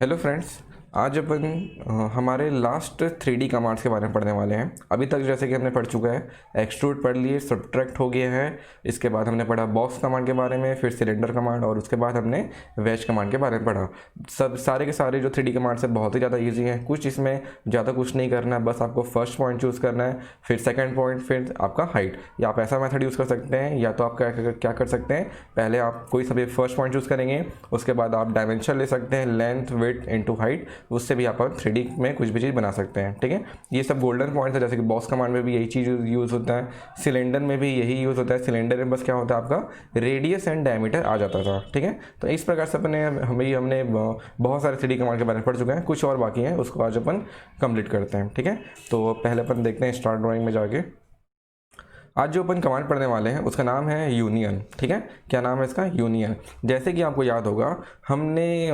Hello friends. आज अपन हमारे last 3D commands के बारे में पढ़ने वाले हैं। अभी तक जैसे कि हमने पढ़ चुका है, एक्सट्रूड पढ़ लिए, सब्ट्रैक्ट हो गया है, इसके बाद हमने पढ़ा बॉक्स कमांड के बारे में, फिर सिलेंडर कमांड, और उसके बाद हमने वेज कमांड के बारे में पढ़ा। सब सारे के सारे जो 3D कमांड्स हैं बहुत ही ज़्यादा ईजी हैं। कुछ इसमें ज़्यादा कुछ नहीं करना है, बस आपको फर्स्ट पॉइंट चूज़ करना है, फिर सेकेंड पॉइंट, फिर आपका हाइट। या आप ऐसा मेथड यूज़ कर सकते हैं, या तो आप क्या कर सकते हैं, पहले आप कोई सभी फर्स्ट पॉइंट चूज़ करेंगे, उसके बाद आप डायमेंशन ले सकते हैं, लेंथ विड्थ इनटू हाइट, उससे भी आप 3D में कुछ भी चीज़ बना सकते हैं। ठीक है, ये सब गोल्डन पॉइंट्स है। जैसे कि बॉक्स कमांड में भी यही चीज़ यूज़ होता है, सिलेंडर में भी यही यूज़ होता है। सिलेंडर में बस क्या होता है, आपका रेडियस एंड डायमीटर आ जाता था। ठीक है, तो इस प्रकार से हमने बहुत सारे 3D कमांड के बारे में पढ़ चुके हैं, कुछ और बाकी हैं, उसको आज अपन कंप्लीट करते हैं। ठीक है, तो पहले अपन देखते हैं स्टार्ट ड्राइंग में जाके। आज जो अपन कमांड पढ़ने वाले हैं उसका नाम है यूनियन। ठीक है, क्या नाम है इसका? यूनियन। जैसे कि आपको याद होगा, हमने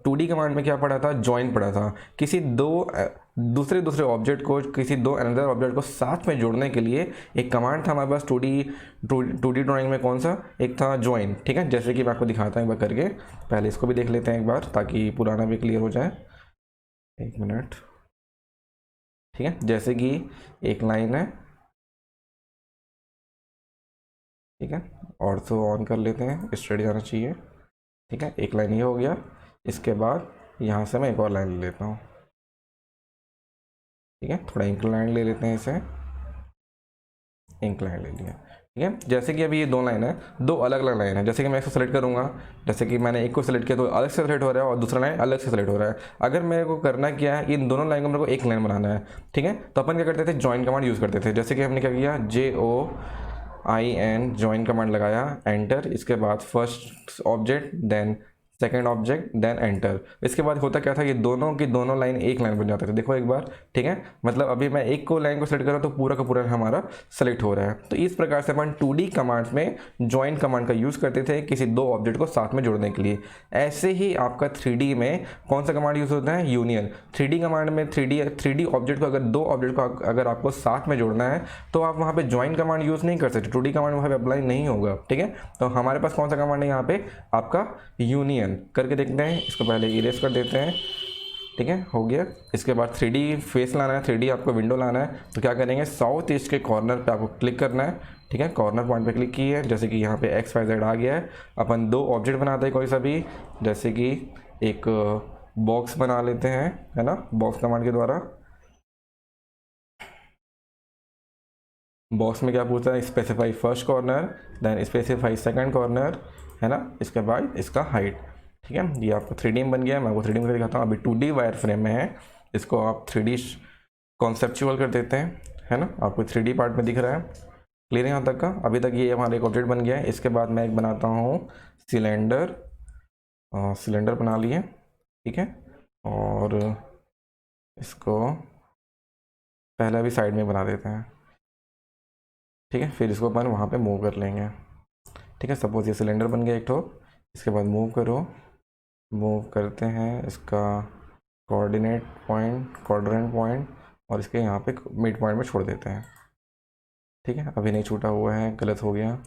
2D कमांड में क्या पढ़ा था? जॉइन पढ़ा था। किसी दूसरे ऑब्जेक्ट को, किसी दो अनदर ऑब्जेक्ट को साथ में जोड़ने के लिए एक कमांड था हमारे पास 2D ड्राइंग में। कौन सा? एक था जॉइन। ठीक है, जैसे कि मैं आपको दिखाता हूँ एक बार करके। पहले इसको भी देख लेते हैं एक बार, ताकि पुराना भी क्लियर हो जाए। एक मिनट। ठीक है, जैसे कि एक लाइन है, ठीक है, और तो ऑन कर लेते हैं, स्ट्रेट जाना चाहिए। ठीक है, एक लाइन ये हो गया। इसके बाद यहाँ से मैं एक और लाइन ले लेता हूँ। ठीक है, थोड़ा इंक्लाइन ले लेते हैं इसे, इंक्लाइन ले लिया। ठीक है, जैसे कि अभी ये दो लाइन है, दो अलग अलग लाइन है। जैसे कि मैं इसको सेलेक्ट करूँगा, जैसे कि मैंने एक को सेलेक्ट किया तो अलग से सेलेक्ट हो रहा है, और दूसरा लाइन अलग से सेलेक्ट हो रहा है। अगर मेरे को करना क्या है, इन दोनों लाइन को मेरे को एक लाइन बनाना है। ठीक है, तो अपन क्या करते थे? जॉइन कमांड यूज़ करते थे। जैसे कि हमने क्या किया, JOIN जॉइन कमांड लगाया, एंटर। इसके बाद first object, then second object, then enter. इसके बाद होता क्या था, ये दोनों की दोनों लाइन एक लाइन बन जाते थे। देखो एक बार। ठीक है, मतलब अभी मैं एक को लाइन को सेलेक्ट कर रहा हूँ तो पूरा का पूरा हमारा सेलेक्ट हो रहा है। तो इस प्रकार से अपन 2D कमांड्स में जॉइन कमांड का यूज़ करते थे किसी दो ऑब्जेक्ट को साथ में जोड़ने के लिए। ऐसे ही आपका 3D में कौन सा कमांड यूज़ होता है? यूनियन। 3D कमांड में 3D ऑब्जेक्ट को, अगर दो ऑब्जेक्ट को अगर आपको साथ में जोड़ना है तो आप वहाँ पे जॉइन कमांड यूज़ नहीं कर सकते। 2D कमांड वहाँ पे अप्लाई नहीं होगा। ठीक है, तो हमारे पास कौन सा कमांड है यहाँ पे? आपका यूनियन। करके देखते हैं, इसको पहले इरेज कर देते हैं। ठीक है, हो गया। इसके बाद 3D फेस लाना है, 3D आपको विंडो लाना है, तो क्या करेंगे, साउथ ईस्ट के कॉर्नर पे आपको क्लिक करना है। ठीक है, कॉर्नर पॉइंट पे क्लिक किए, जैसे कि यहाँ पे XYZ आ गया है। अपन दो ऑब्जेक्ट बनाते हैं कोई सा भी, जैसे कि एक बॉक्स बना लेते हैं, है ना, बॉक्स कमांड के द्वारा। बॉक्स में क्या पूछता है? Specify first corner, then specify second corner, है ना, इसके बाद इसका हाइट। ठीक है, ये आपको 3D में बन गया है। मैं आपको 3D में दिखाता हूँ। अभी 2D वायर फ्रेम में है, इसको आप 3D कॉन्सेप्चुअल कर देते हैं, है ना। आपको 3D पार्ट में दिख रहा है, क्लियर है यहाँ तक का? अभी तक ये हमारा एक ऑब्जेक्ट बन गया है। इसके बाद मैं एक बनाता हूँ सिलेंडर, सिलेंडर बना लिए। ठीक है, और इसको पहले अभी साइड में बना देते हैं। ठीक है, फिर इसको अपन वहाँ पे मूव कर लेंगे। ठीक है, सपोज ये सिलेंडर बन गया एक तो। इसके बाद मूव करो, मूव करते हैं इसका कोऑर्डिनेट पॉइंट, क्वाड्रेंट पॉइंट, और इसके यहाँ पे मिड पॉइंट में छोड़ देते हैं। ठीक है, अभी नहीं छूटा हुआ है, गलत हो गया।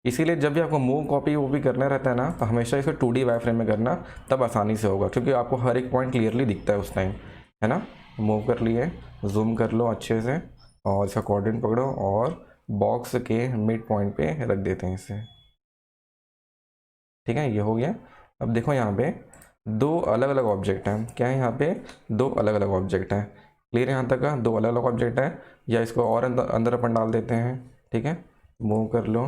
इसीलिए जब भी आपको मूव कॉपी वो भी करना रहता है ना, तो हमेशा इसको 2D वायर फ्रेम में करना, तब आसानी से होगा, क्योंकि आपको हर एक पॉइंट क्लियरली दिखता है उस टाइम, है ना। मूव कर लिए, जूम कर लो अच्छे से, और इसका कोऑर्डिनेट पकड़ो और बॉक्स के मिड पॉइंट पे रख देते हैं इसे। ठीक है, ये हो गया। अब देखो यहाँ पे दो अलग अलग ऑब्जेक्ट हैं। क्या है यहाँ पे? दो अलग अलग ऑब्जेक्ट हैं। क्लियर है यहाँ तक का? दो अलग अलग ऑब्जेक्ट है, या इसको और अंदर अपन डाल देते हैं। ठीक है, मूव कर लो,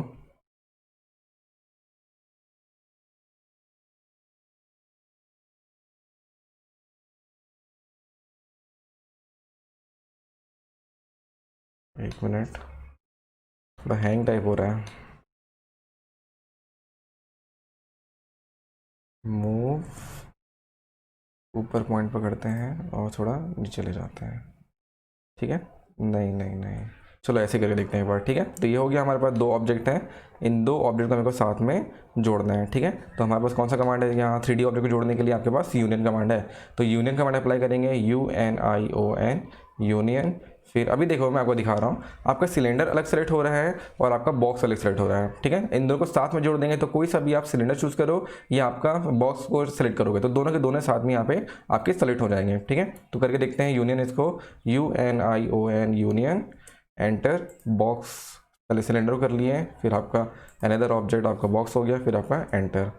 एक मिनट, थोड़ा हैंग टाइप हो रहा है। मूव, ऊपर पॉइंट पकड़ते हैं और थोड़ा नीचे ले जाते हैं। ठीक है, नहीं नहीं नहीं, चलो ऐसे करके देखते हैं एक बार। ठीक है, तो ये हो गया, हमारे पास दो ऑब्जेक्ट हैं। इन दो ऑब्जेक्ट को मेरे को साथ में जोड़ना है। ठीक है, तो हमारे पास कौन सा कमांड है यहाँ 3D ऑब्जेक्ट को जोड़ने के लिए? आपके पास यूनियन कमांड है। तो यूनियन कमांड अप्लाई करेंगे, UNION यूनियन। फिर अभी देखो मैं आपको दिखा रहा हूँ, आपका सिलेंडर अलग सेलेक्ट हो रहा है और आपका बॉक्स अलग सेलेक्ट हो रहा है, ठीक है। इन दोनों को साथ में जोड़ देंगे तो कोई सा भी आप सिलेंडर चूज करो या आपका बॉक्स को सेलेक्ट करोगे तो दोनों के दोनों साथ में यहाँ पे आपके सेलेक्ट हो जाएंगे, ठीक है। तो करके देखते हैं यूनियन, इसको UNION यूनियन, एंटर बॉक्स, पहले सिलेंडर कर लिए, फिर आपका अनदर ऑब्जेक्ट आपका बॉक्स हो गया, फिर आपका एंटर,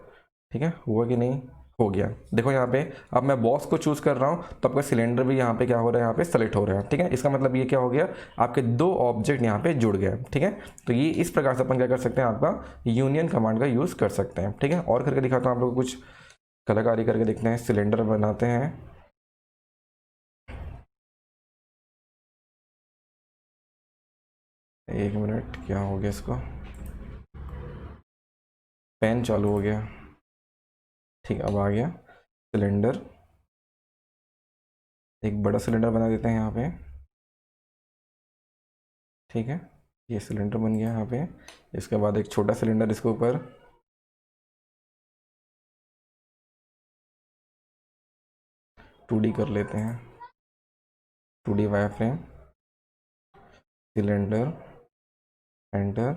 ठीक है। हुआ कि नहीं, हो गया। देखो यहाँ पे अब मैं बॉक्स को चूज कर रहा हूँ तो आपका सिलेंडर भी यहाँ पे क्या हो रहा है, यहाँ पे सेलेक्ट हो रहा है, ठीक है। इसका मतलब ये क्या हो गया, आपके दो ऑब्जेक्ट यहाँ पे जुड़ गए, ठीक है। तो ये इस प्रकार से अपन क्या कर सकते हैं, आपका यूनियन कमांड का यूज कर सकते हैं, ठीक है। और करके दिखाता हूँ आप लोग को, कुछ कलाकारी करके देखते हैं। सिलेंडर बनाते हैं, एक मिनट, क्या हो गया इसको, पेन चालू हो गया, ठीक है। अब आ गया सिलेंडर, एक बड़ा सिलेंडर बना देते हैं यहाँ पे, ठीक है। ये सिलेंडर बन गया यहाँ पे। इसके बाद एक छोटा सिलेंडर इसके ऊपर, टू डी कर लेते हैं, 2D wire frame, cylinder, enter,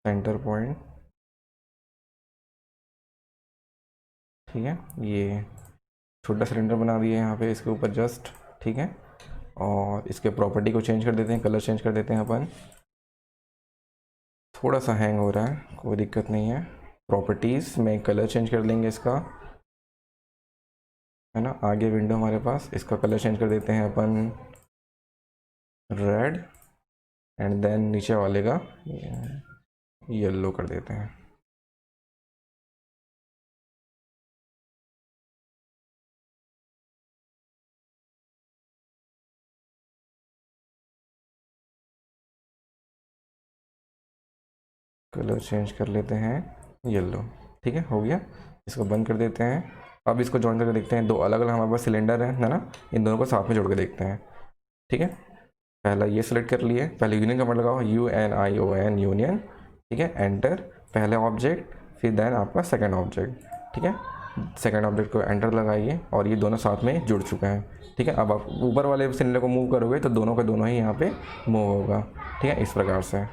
centre point, ठीक है। ये छोटा सिलेंडर बना दिया यहाँ पे इसके ऊपर जस्ट, ठीक है। और इसके प्रॉपर्टी को चेंज कर देते हैं, कलर चेंज कर देते हैं अपन। थोड़ा सा हैंग हो रहा है, कोई दिक्कत नहीं है। प्रॉपर्टीज़ में कलर चेंज कर लेंगे इसका, है ना। आगे विंडो हमारे पास, इसका कलर चेंज कर देते हैं अपन रेड, एंड देन नीचे वाले का येलो कर देते हैं। कलर चेंज कर लेते हैं येलो, ठीक है, हो गया। इसको बंद कर देते हैं। अब इसको जॉइन करके देखते हैं, दो अलग अलग हमारे पास सिलेंडर है ना, इन दोनों को साथ में जोड़ के देखते हैं, ठीक है। पहला ये सिलेक्ट कर लिए, पहले यूनियन कमांड लगाओ, UNION यूनियन, ठीक है। एंटर पहले ऑब्जेक्ट, फिर देन आपका सेकंड ऑब्जेक्ट, ठीक है। सेकंड ऑब्जेक्ट को एंटर लगाइए और ये दोनों साथ में जुड़ चुका है, ठीक है। अब आप ऊपर वाले सिलेंडर को मूव करोगे तो दोनों का दोनों ही यहाँ पे मूव होगा, ठीक है। इस प्रकार से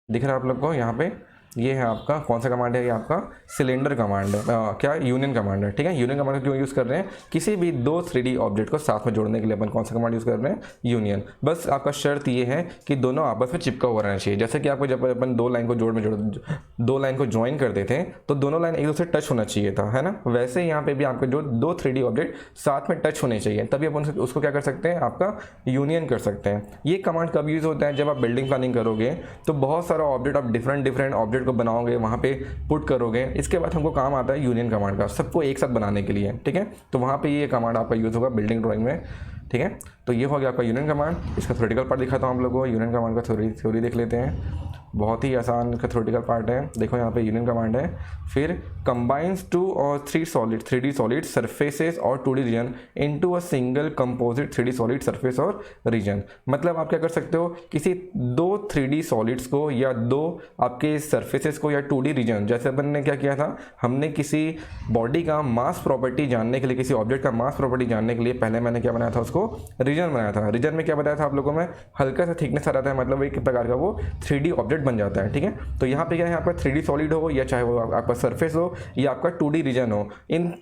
दिख रहा है आप लोग को यहाँ पे। ये है आपका कौन सा कमांड है, ये आपका सिलेंडर कमांड है, क्या यूनियन कमांड है, ठीक है। यूनियन कमांड क्यों यूज़ कर रहे हैं, किसी भी दो 3D ऑब्जेक्ट को साथ में जोड़ने के लिए अपन कौन सा कमांड यूज़ कर रहे हैं, यूनियन। बस आपका शर्त ये है कि दोनों आपस में चिपका हुआ रहना चाहिए। जैसे कि आपको जब अपन दो लाइन को दो लाइन को ज्वाइन करते थे तो दोनों लाइन एक दूसरे टच होना चाहिए था, है ना। वैसे यहाँ पे भी आपके जो दो 3D ऑब्जेक्ट साथ में टच होने चाहिए, तभी अपन उसको क्या कर सकते हैं, आपका यूनियन कर सकते हैं। ये कमांड कब यूज़ होता है, जब आप बिल्डिंग प्लानिंग करोगे तो बहुत सारा ऑब्जेक्ट आप डिफरेंट ऑब्जेक्ट को बनाओगे, वहाँ पे पुट करोगे। इसके बाद हमको काम आता है यूनियन कमांड का, सबको एक साथ बनाने के लिए, ठीक है। तो वहाँ पे ये कमांड आपका यूज़ होगा बिल्डिंग ड्राइंग में, ठीक है। तो ये हो गया आपका यूनियन कमांड। इसका थ्योरेटिकल पार्ट दिखाता हूँ हम लोगों को। यूनियन कमांड का थ्योरी देख लेते हैं, बहुत ही आसान इसका थ्योरेटिकल पार्ट है। देखो यहाँ पे यूनियन कमांड है, फिर कंबाइंस 2 और 3D सॉलिड सरफेसेस और 2D region into a single composite 3D solid surface और रीजन। मतलब आप क्या कर सकते हो, किसी दो 3D सॉलिड्स को या दो आपके सरफेसेस को या 2D रीजन, जैसे अपन ने क्या किया था, हमने किसी बॉडी का मास प्रॉपर्टी जानने के लिए, किसी ऑब्जेक्ट का मास प्रॉपर्टी जानने के लिए पहले मैंने क्या बनाया था, उसको रीजन बनाया था। रीजन में क्या बताया था आप लोगों में, हल्का सा थिकनेस आ रहा था, मतलब एक प्रकार का वो 3D ऑब्जेक्ट बन जाता है, ठीक है। तो यहाँ पे क्या है, आपका 3D सॉलिड हो या चाहे वो आपका सरफेस हो या आपका 2D रीजन हो, इन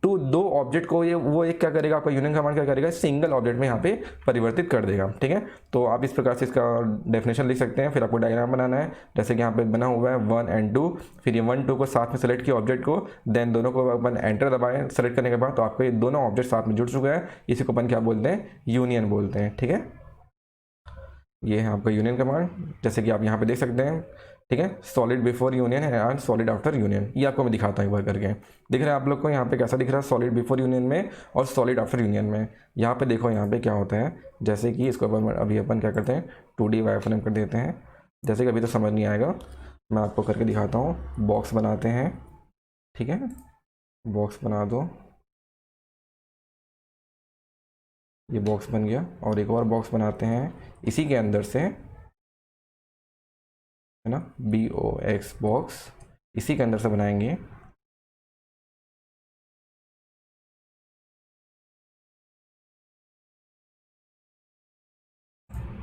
दो ऑब्जेक्ट को ये वो एक क्या करेगा, आपका यूनियन कमांड क्या करेगा, सिंगल ऑब्जेक्ट में यहाँ पे परिवर्तित कर देगा, ठीक है। तो आप इस प्रकार से इसका डेफिनेशन लिख सकते हैं। फिर आपको डायग्राम बनाना है, जैसे कि यहाँ पे बना हुआ है 1 और 2, फिर ये 1 2 को साथ में सेलेक्ट किया ऑब्जेक्ट को, देन दोनों को अपन एंटर दबाएं सेलेक्ट करने के बाद, तो आपको ये दोनों ऑब्जेक्ट साथ में जुड़ चुका है। इसी को अपन क्या बोलते हैं, यूनियन बोलते हैं, ठीक है। ये है आपका यूनियन कमांड, जैसे कि आप यहाँ पे देख सकते हैं, ठीक है। सॉलिड बिफोर यूनियन है एंड सॉलिड आफ्टर यूनियन, ये आपको मैं दिखाता हूँ एक बार करके। दिख रहा है आप लोग को यहाँ पे कैसा दिख रहा है, सॉलिड बिफोर यूनियन में और सॉलिड आफ्टर यूनियन में। यहाँ पे देखो यहाँ पे क्या होता है, जैसे कि इसको अभी अपन क्या करते हैं, 2D वायरफ्रेम कर देते हैं। जैसे कि अभी तो समझ नहीं आएगा, मैं आपको करके दिखाता हूँ। बॉक्स बनाते हैं, ठीक है, बॉक्स बना दो, ये बॉक्स बन गया। और एक और बॉक्स बनाते हैं इसी के अंदर से, है ना, BOX बॉक्स, इसी के अंदर से बनाएंगे,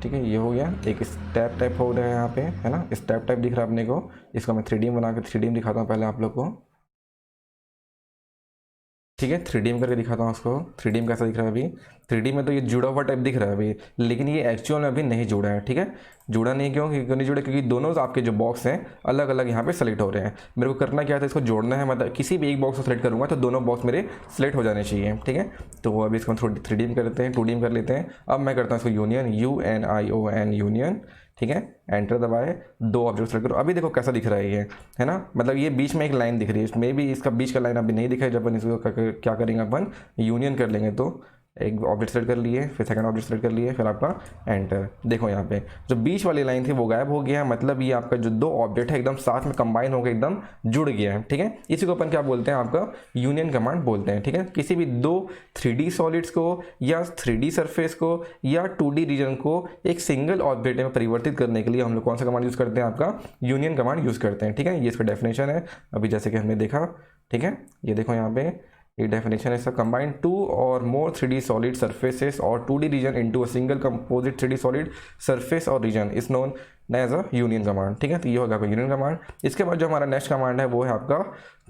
ठीक है, ये हो गया। एक स्टेप टाइप हो रहा है यहाँ पे, है ना, स्टेप टाइप दिख रहा है अपने को। इसको मैं 3D में बना के 3D में दिखाता हूँ पहले आप लोग को। ठीक है, 3D में करके दिखाता हूँ उसको। 3D में कैसा दिख रहा है अभी? 3D में तो ये जुड़ा हुआ टाइप दिख रहा है अभी, लेकिन ये एक्चुअल में अभी नहीं जुड़ा है। ठीक है, जुड़ा नहीं क्यों नहीं जुड़ा? क्योंकि दोनों आपके जो बॉक्स हैं अलग अलग यहाँ पे सेलेक्ट हो रहे हैं। मेरे को करना क्या था, इसको जोड़ना है। मतलब किसी भी एक बॉक्स को सेलेक्ट करूँगा तो दोनों बॉक्स मेरे सेलेक्ट हो जाने चाहिए। ठीक है, तो अभी इसको हम 3D में कर लेते हैं, 2D में कर लेते हैं। अब मैं करता हूँ इसको यूनियन, UNION यूनियन। ठीक है, एंटर दबाए, 2 ऑब्जेक्ट सेलेक्ट करो। अभी देखो कैसा दिख रहा है ये, है ना, मतलब ये बीच में एक लाइन दिख रही है। मे भी इसका बीच का लाइन अभी नहीं दिखा है। जब अपन इसको क्या करेंगे, अपन यूनियन कर लेंगे। तो एक ऑब्जेक्ट सेलेक्ट कर लिए, फिर सेकंड ऑब्जेक्ट सेलेक्ट कर लिए, फिर आपका एंटर। देखो यहाँ पे जो बीच वाली लाइन थी वो गायब हो गया है। मतलब ये आपका जो 2 ऑब्जेक्ट है एकदम साथ में कंबाइन होकर एकदम जुड़ गया है। ठीक है, इसी को अपन क्या बोलते हैं, आपका यूनियन कमांड बोलते हैं। ठीक है, किसी भी 2 3D सॉलिड्स को या 3D सरफेस को या 2D रीजन को एक सिंगल ऑब्जेक्ट में परिवर्तित करने के लिए हम लोग कौन सा कमांड यूज़ करते हैं, आपका यूनियन कमांड यूज़ करते हैं। ठीक है, ये इसका डेफिनेशन है अभी जैसे कि हमने देखा। ठीक है, ये देखो यहाँ पे ये डेफिनेशन है इसका। कंबाइन 2 और मोर 3D सॉलिड सरफेसेस और 2D region into a single composite 3D solid surface और region is known as a union command. ठीक है, तो ये होगा आपका यूनियन कमांड। इसके बाद जो हमारा नेक्स्ट कमांड है वो है आपका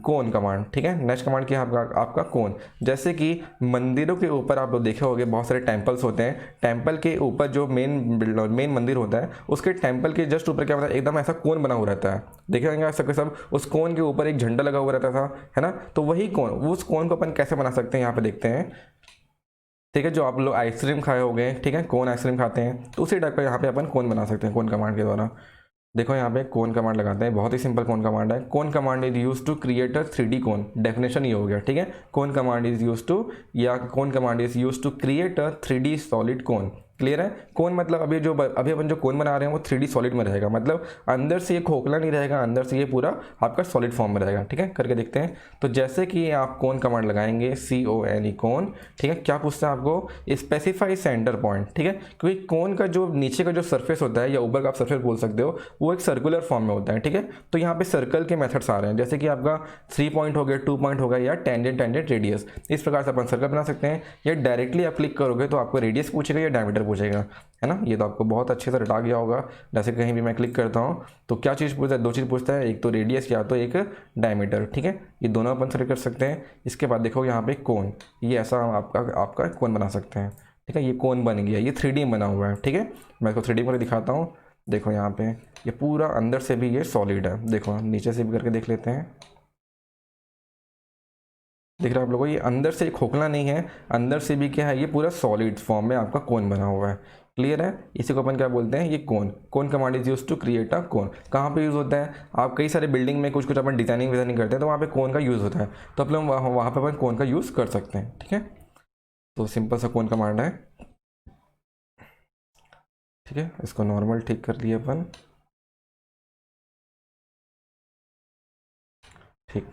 कोन कमांड। ठीक है, नेक्स्ट कमांड क्या है आपका कोन। जैसे कि मंदिरों के ऊपर आप लोग देखे होंगे बहुत सारे टेम्पल्स होते हैं। टेम्पल के ऊपर जो मेन मंदिर होता है उसके टेम्पल के जस्ट ऊपर क्या होता है, एकदम ऐसा कोन बना हुआ रहता है। देखे होंगे सबके सब, उस कोन के ऊपर एक झंडा लगा हुआ रहता था, है ना। तो वही कोन, उस कोन को अपन कैसे बना सकते हैं यहाँ पे देखते हैं। ठीक है, जो आप लोग आइसक्रीम खाए हो गए, ठीक है, कोन आइसक्रीम खाते हैं, तो उसी टाइप का यहाँ पे अपन कोन बना सकते हैं कोन कमांड के द्वारा। देखो यहाँ पे कोन कमांड लगाते हैं, बहुत ही सिंपल कोन कमांड है। Cone command is use to create a 3D cone. Definition ये हो गया। ठीक है, cone command is use to, या cone command is use to create a 3D solid cone. Clear है? कोन मतलब अभी अपन जो कोन बना रहे हैं वो 3D सॉलिड में रहेगा। मतलब अंदर से ये खोखला नहीं रहेगा, अंदर से ये पूरा आपका सॉलिड फॉर्म में रहेगा। ठीक है, करके देखते हैं। तो जैसे कि आप कोन कमांड लगाएंगे, CONE कोन। ठीक है, क्या पूछता है आपको, स्पेसिफाई सेंटर पॉइंट। ठीक है, क्योंकि कोन का जो नीचे का जो सरफेस होता है या ऊपर का आप सरफेस बोल सकते हो, वो एक सर्कुलर फॉर्म में होता है। ठीक है, तो यहाँ पे सर्कल के मेथड्स आ रहे हैं, जैसे कि आपका 3 पॉइंट हो गया, 2 पॉइंट हो गया, या टेंजेंट रेडियस। इस प्रकार से अपन सर्कल बना सकते हैं। या डायरेक्टली आप क्लिक करोगे तो आपको रेडियस पूछेगा या डायमीटर पूछेगा, है ना। ये तो आपको बहुत अच्छे से रटा गया होगा। जैसे कहीं भी मैं क्लिक करता हूँ तो क्या चीज़ पूछता है, 2 चीज़ पूछता है, एक तो रेडियस या तो एक डायमीटर। ठीक है, ये दोनों अपन सेलेक्ट कर सकते हैं। इसके बाद देखो यहाँ पे कोन, ये ऐसा आपका कोन बना सकते हैं। ठीक है, ये कोन बन गया, ये 3D में बना हुआ है। ठीक है, मैं इसको 3D में दिखाता हूँ। देखो यहाँ पे ये पूरा अंदर से भी ये सॉलिड है। देखो नीचे से भी करके देख लेते हैं। दिख रहा है आप लोगों को, ये अंदर से खोखला नहीं है, अंदर से भी क्या है, ये पूरा सॉलिड फॉर्म में आपका कोन बना हुआ है। क्लियर है? इसी को अपन क्या बोलते हैं, ये cone command is use to create a cone. कहाँ पे यूज़ होता है, आप कई सारे बिल्डिंग में कुछ अपन डिजाइनिंग करते हैं तो वहाँ पे कोन का यूज़ होता है, तो अपन वहाँ पे अपन कोन का यूज़ कर सकते हैं। ठीक है, तो सिंपल सा कोन कमांड है। ठीक है, इसको नॉर्मल ठीक कर लिए अपन। ठीक,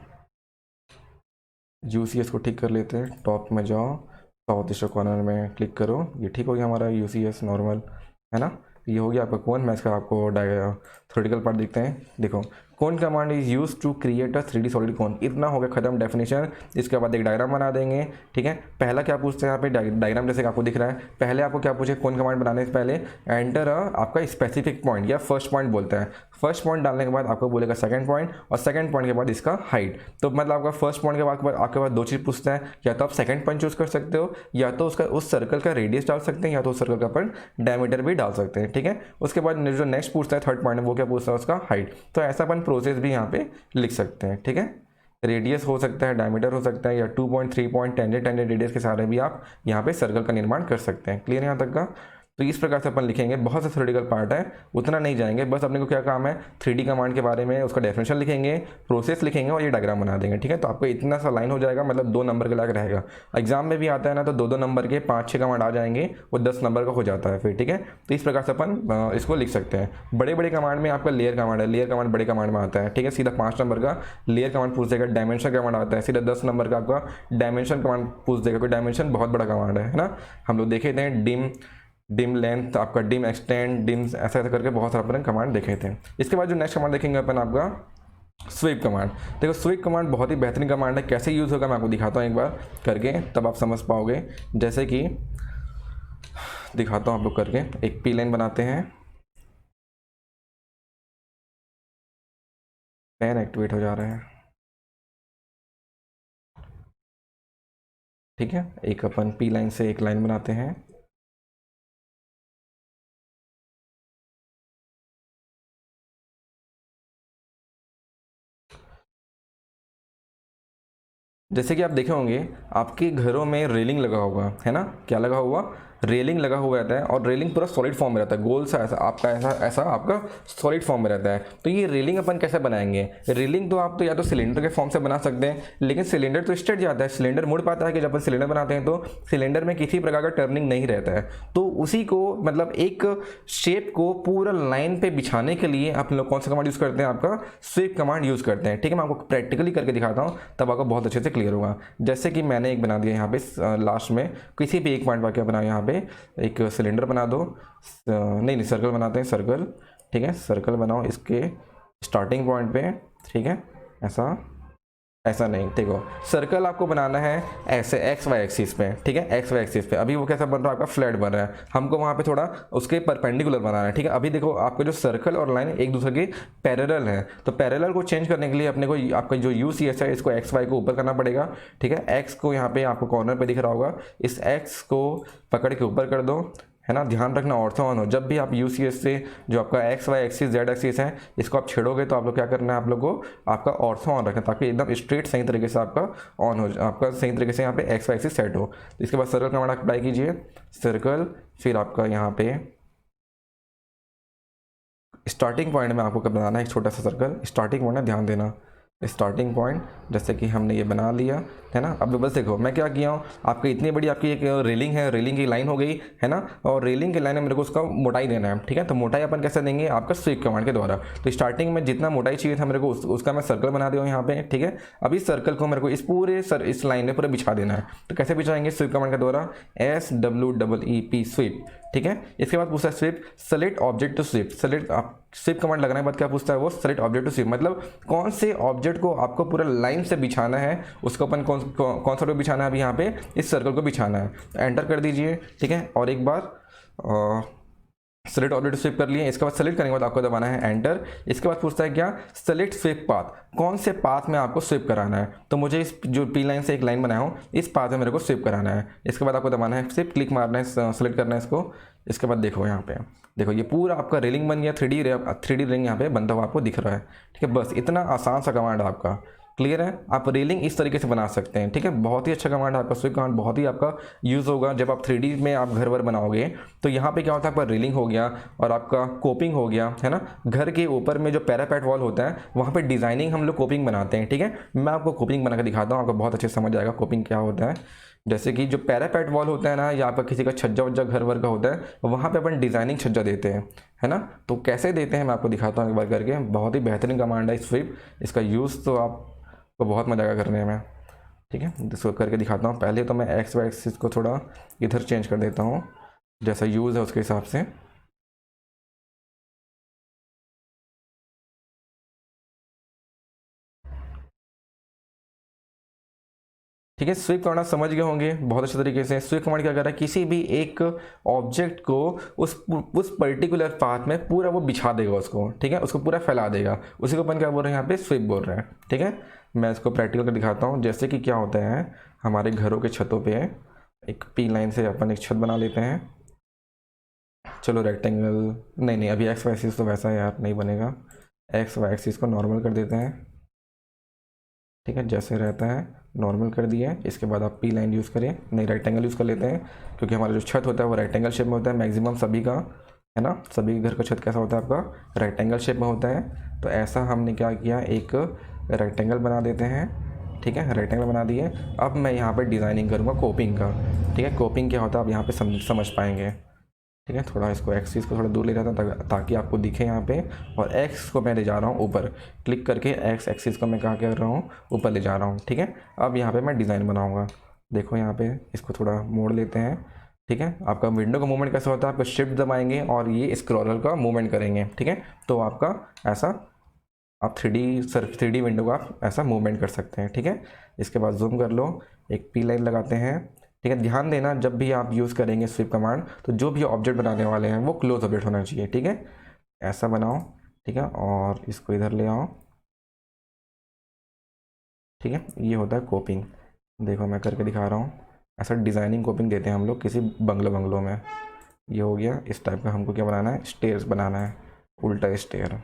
UCS को ठीक कर लेते हैं। टॉप में जाओ, साउथ ईस्ट कॉर्नर में क्लिक करो, ये ठीक हो गया हमारा UCS नॉर्मल, है ना। ये हो गया आपका कोन। मैं इसका आपको थ्योरेटिकल पार्ट देखते हैं। देखो, cone command is use to create a 3D solid cone. इतना हो गया खत्म डेफिनेशन। इसके बाद एक डायग्राम बना देंगे। ठीक है, पहला क्या पूछते हैं यहाँ पे, डायग्राम जैसे आपको दिख रहा है। पहले आपको क्या पूछे, कोन कमांड बनाने से पहले एंटर आपका स्पेसिफिक पॉइंट या फर्स्ट पॉइंट बोलता है। फर्स्ट पॉइंट डालने के बाद आपको बोलेगा सेकंड पॉइंट, और सेकंड पॉइंट के बाद इसका हाइट। तो मतलब आपका फर्स्ट पॉइंट के बाद आपके पास 2 चीज़ पूछता है, या तो आप सेकंड पॉइंट चूज कर सकते हो, या तो उसका उस सर्कल का रेडियस डाल सकते हैं, या तो उस सर्कल का अपन डायमीटर भी डाल सकते हैं। ठीक है, उसके बाद जो नेक्स्ट पूछता है थर्ड पॉइंट, वो क्या पूछता है, उसका हाइट। तो ऐसा अपन प्रोसेस भी यहाँ पे लिख सकते हैं। ठीक है, रेडियस हो सकता है, डायमीटर हो सकता है, या 2 पॉइंट 3 पॉइंट टेंजेंट रेडियस के सहारे भी आप यहाँ पे सर्कल का निर्माण कर सकते हैं। क्लियर है यहाँ तक का? तो इस प्रकार से अपन लिखेंगे। बहुत सा थ्योरेटिकल पार्ट है, उतना नहीं जाएंगे। बस अपने को क्या काम है, 3D कमांड के बारे में, उसका डेफिनेशन लिखेंगे, प्रोसेस लिखेंगे और ये डायग्राम बना देंगे। ठीक है, तो आपको इतना सा लाइन हो जाएगा, मतलब 2 नंबर के लायक रहेगा। एग्जाम में भी आता है ना, तो 2-2 नंबर के 5-6 कमांड आ जाएंगे, वो 10 नंबर का हो जाता है फिर। ठीक है, तो इस प्रकार से अपन इसको लिख सकते हैं। बड़े कमांड में आपका लेयर कमांड है, लेयर कमांड बड़े कमांड में आता है। ठीक है, सीधा 5 नंबर का लेयर कमांड पूछ देगा। डायमेंशन कमांड आता है, सीधा 10 नंबर का आपका डायमेंशन कमांड पूछ देगा, क्योंकि डायमेंशन बहुत बड़ा कमांड है ना। हम लोग देखे थे डिम लेंथ, आपका डिम एक्सटेंड, डिम ऐसा करके बहुत सारा अपन कमांड देखे थे। इसके बाद जो नेक्स्ट कमांड देखेंगे अपन, आपका स्वीप कमांड। देखो, स्वीप कमांड बहुत ही बेहतरीन कमांड है। कैसे यूज़ होगा मैं आपको दिखाता हूँ एक बार करके, तब आप समझ पाओगे। जैसे कि दिखाता हूँ आप लोग करके। एक पी लाइन बनाते हैं, पेन एक्टिवेट हो जा रहा है, ठीक है। एक अपन पी लाइन से एक लाइन बनाते हैं, जैसे कि आप देखे होंगे आपके घरों में रेलिंग लगा होगा, है ना। क्या लगा हुआ, रेलिंग लगा हुआ रहता है, और रेलिंग पूरा सॉलिड फॉर्म में रहता है, गोल सा ऐसा आपका ऐसा ऐसा आपका सॉलिड फॉर्म में रहता है। तो ये रेलिंग अपन कैसे बनाएंगे, रेलिंग तो आप तो या तो सिलेंडर के फॉर्म से बना सकते हैं, लेकिन सिलेंडर तो स्ट्रेट जाता है, सिलेंडर मुड़ पाता है कि जब अपन सिलेंडर बनाते हैं तो सिलेंडर में किसी प्रकार का टर्निंग नहीं रहता है। तो उसी को मतलब एक शेप को पूरा लाइन पे बिछाने के लिए आप लोग कौन सा कमांड यूज़ करते हैं, आपका स्वीप कमांड यूज़ करते हैं, ठीक है। मैं आपको प्रैक्टिकली करके दिखाता हूँ, तब आपको बहुत अच्छे से क्लियर होगा। जैसे कि मैंने एक बना दिया यहाँ पे लास्ट में, किसी भी एक पॉइंट पर क्या बनाया, यहाँ पे एक सिलेंडर बना दो, नहीं सर्कल बनाते हैं, सर्कल, ठीक है। सर्कल बनाओ इसके स्टार्टिंग पॉइंट पे, ठीक है। ऐसा ऐसा नहीं, देखो सर्कल आपको बनाना है ऐसे एक्स वाई एक्सिस पे, ठीक है, एक्स वाई एक्सिस पे। अभी वो कैसा बन रहा है, आपका फ्लैट बन रहा है, हमको वहाँ पे थोड़ा उसके परपेंडिकुलर बनाना है, ठीक है। अभी देखो आपका जो सर्कल और लाइन एक दूसरे के पैरेलल है, तो पैरेलल को चेंज करने के लिए अपने को आपका जो यू सी एस है इसको एक्स वाई को ऊपर करना पड़ेगा, ठीक है। एक्स को यहाँ पे आपको कॉर्नर पे दिख रहा होगा, इस एक्स को पकड़ के ऊपर कर दो, है ना। ध्यान रखना ऑर्थो ऑन हो, जब भी आप यूसीएस से जो आपका X Y axis Z axis है इसको आप छेड़ोगे तो आप लोग क्या करना है, आप लोग को आपका ऑर्थो ऑन रखना, ताकि एकदम स्ट्रेट सही तरीके से आपका ऑन हो, आपका सही तरीके से यहाँ पे एक्स वाई एक्सिस सेट हो। तो इसके बाद सर्कल कमांड अप्लाई कीजिए, सर्कल, फिर आपका यहाँ पे स्टार्टिंग पॉइंट में आपको कब बनाना है एक छोटा सा सर्कल, स्टार्टिंग पॉइंट है, ध्यान देना स्टार्टिंग पॉइंट, जैसे कि हमने ये बना लिया, है ना। अब बस देखो मैं क्या किया हूँ, आपकी इतनी बड़ी आपकी एक रेलिंग है, रेलिंग की लाइन हो गई, है ना, और रेलिंग की लाइन में मेरे को उसका मोटाई देना है, ठीक है। तो मोटाई अपन कैसे देंगे, आपका स्वीप कमांड के द्वारा। तो स्टार्टिंग में जितना मोटाई चाहिए था मेरे को उसका मैं सर्कल बना दिया हूँ यहाँ पे, ठीक है। अब इस सर्कल को मेरे को इस पूरे इस लाइन में पूरा बिछा देना है। तो कैसे बिछाएंगे, स्वीप कमांड के द्वारा, SWEEP स्वीप, ठीक है। इसके बाद पूछता है sweep select object to sweep, select आप स्वीप कमांड लगाने के बाद क्या पूछता है वो, सेलेक्ट ऑब्जेक्ट टू स्वीप, मतलब कौन से ऑब्जेक्ट को आपको पूरा लाइन से बिछाना है, उसको अपन कौन सा बिछाना है, अभी यहाँ पे इस सर्कल को बिछाना है। एंटर कर दीजिए, ठीक है। और एक बार सेलेक्ट ऑब्जेक्ट स्वीप कर लिए, इसके बाद सेलेक्ट करने के बाद आपको दबाना है एंटर। इसके बाद पूछता है क्या, सेलेक्ट स्वीप पाथ, कौन से पाथ में आपको स्वीप कराना है। तो मुझे इस जो पी लाइन से एक लाइन बनाया हूँ इस पाथ में मेरे को स्वीप कराना है। इसके बाद आपको दबाना है सिर्फ क्लिक मारना है, सेलेक्ट करना है इसको। इसके बाद देखो यहाँ पे, देखो ये पूरा आपका रेलिंग बन गया, 3D रेलिंग यहाँ पे बनता हुआ आपको दिख रहा है, ठीक है। बस इतना आसान सा कमांड है आपका, क्लियर है। आप रेलिंग इस तरीके से बना सकते हैं, ठीक है। बहुत ही अच्छा कमांड है आपका, स्वीप कमांड बहुत ही आपका यूज़ होगा जब आप 3D में आप घर वर बनाओगे। तो यहाँ पे क्या होता है, आपका रेलिंग हो गया और आपका कोपिंग हो गया, है ना। घर के ऊपर में जो पैरापेट वॉल होता है वहाँ पे डिजाइनिंग हम लोग कोपिंग बनाते हैं, ठीक है। मैं आपको कोपिंग बना के दिखाता हूँ, आपको बहुत अच्छे से समझ आएगा कोपिंग क्या होता है। जैसे कि जो पैरापेट वॉल होता है ना, या आपका किसी का छज्जा वज्जा घर वर का होता है, वहाँ पे अपन डिजाइनिंग छज्जा देते हैं, है ना। तो कैसे देते हैं मैं आपको दिखाता हूँ एक बार करके। बहुत ही बेहतरीन कमांड है स्वीप, इसका यूज़ तो आपको बहुत मजा आएगा करने में, ठीक है। इसको करके दिखाता हूँ। पहले तो मैं एक्स वाई एक्सिस को थोड़ा इधर चेंज कर देता हूँ, जैसा यूज़ है उसके हिसाब से। ठीक है, स्वीप कमांड समझ गए होंगे बहुत अच्छे तरीके से। स्वीप कमांड क्या कर रहा है, किसी भी एक ऑब्जेक्ट को उस पर्टिकुलर पाथ में पूरा वो बिछा देगा उसको, ठीक है, उसको पूरा फैला देगा। उसी को अपन क्या बोल रहे हैं यहाँ पे, स्वीप बोल रहे हैं, ठीक है। मैं इसको प्रैक्टिकल कर दिखाता हूँ। जैसे कि क्या होता है, हमारे घरों के छतों पे एक पी लाइन से अपन एक छत बना लेते हैं। चलो रेक्टेंगल नहीं, अभी एक्स वाई एक्सिस तो वैसा है यार, नहीं बनेगा। एक्स वाई एक्सिस को नॉर्मल कर देते हैं, ठीक है, जैसे रहता है नॉर्मल कर दिया। इसके बाद आप पी लाइन यूज़ करें, नहीं रेक्टेंगल यूज़ कर लेते हैं, क्योंकि हमारा जो छत होता है वो रेक्टेंगल शेप में होता है मैक्सिमम सभी का, है ना। सभी घर का छत कैसा होता है आपका, रेक्टेंगल शेप में होता है। तो ऐसा हमने क्या किया, एक रेक्टेंगल बना देते हैं, ठीक है, रेक्टेंगल बना दिए। अब मैं यहाँ पर डिज़ाइनिंग करूँगा कोपिंग का, ठीक है। कोपिंग क्या होता है आप यहाँ पर समझ पाएंगे, ठीक है। थोड़ा इसको एक्सिस को थोड़ा दूर ले जाता हूँ ताकि आपको दिखे यहाँ पे, और एक्स को मैं ले जा रहा हूँ ऊपर, क्लिक करके एक्स एक्सिस को मैं कहाँ कर रहा हूँ, ऊपर ले जा रहा हूँ, ठीक है। अब यहाँ पे मैं डिज़ाइन बनाऊँगा, देखो यहाँ पे इसको थोड़ा मोड़ लेते हैं, ठीक है। आपका विंडो का मूवमेंट कैसा होता है, आपको शिफ्ट दबाएंगे और ये स्क्रॉलर का मूवमेंट करेंगे, ठीक है। तो आपका ऐसा आप 3D विंडो का आप ऐसा मूवमेंट कर सकते हैं, ठीक है। इसके बाद जूम कर लो, एक पी लाइन लगाते हैं, ठीक है, ध्यान देना जब भी आप यूज़ करेंगे स्वीप कमांड तो जो भी ऑब्जेक्ट बनाने वाले हैं वो क्लोज ऑब्जेक्ट होना चाहिए। ठीक है, ऐसा बनाओ। ठीक है, और इसको इधर ले आओ। ठीक है, ये होता है कोपिंग। देखो मैं करके दिखा रहा हूँ, ऐसा डिज़ाइनिंग कोपिंग देते हैं हम लोग किसी बंगलों में। ये हो गया। इस टाइप का हमको क्या बनाना है, स्टेयर्स बनाना है, उल्टा स्टेयर।